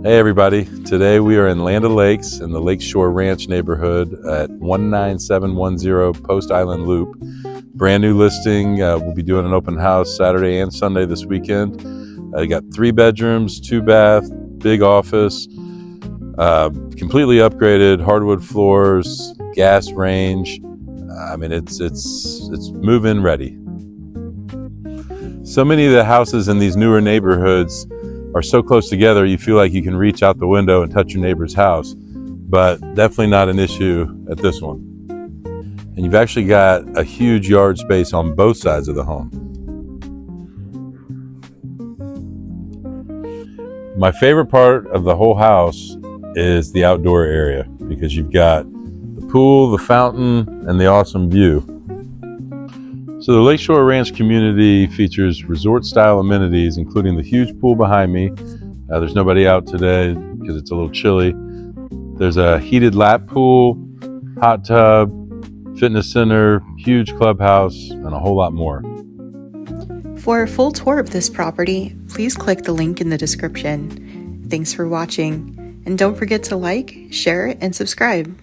Hey everybody, today we are in Land O'Lakes in the Lakeshore Ranch neighborhood at 19710 Post Island Loop. Brand new listing. We'll be doing an open house Saturday and Sunday this weekend. You got 3 bedrooms, 2 bath, big office, completely upgraded, hardwood floors, gas range. It's move-in ready. So many of the houses in these newer neighborhoods are so close together you feel like you can reach out the window and touch your neighbor's house, but definitely not an issue at this one. And you've actually got a huge yard space on both sides of the home. My favorite part of the whole house is the outdoor area because you've got the pool, the fountain, and the awesome view. So the Lakeshore Ranch community features resort-style amenities, including the huge pool behind me. There's nobody out today because it's a little chilly. There's a heated lap pool, hot tub, fitness center, huge clubhouse, and a whole lot more. For a full tour of this property, please click the link in the description. Thanks for watching, and don't forget to like, share, and subscribe.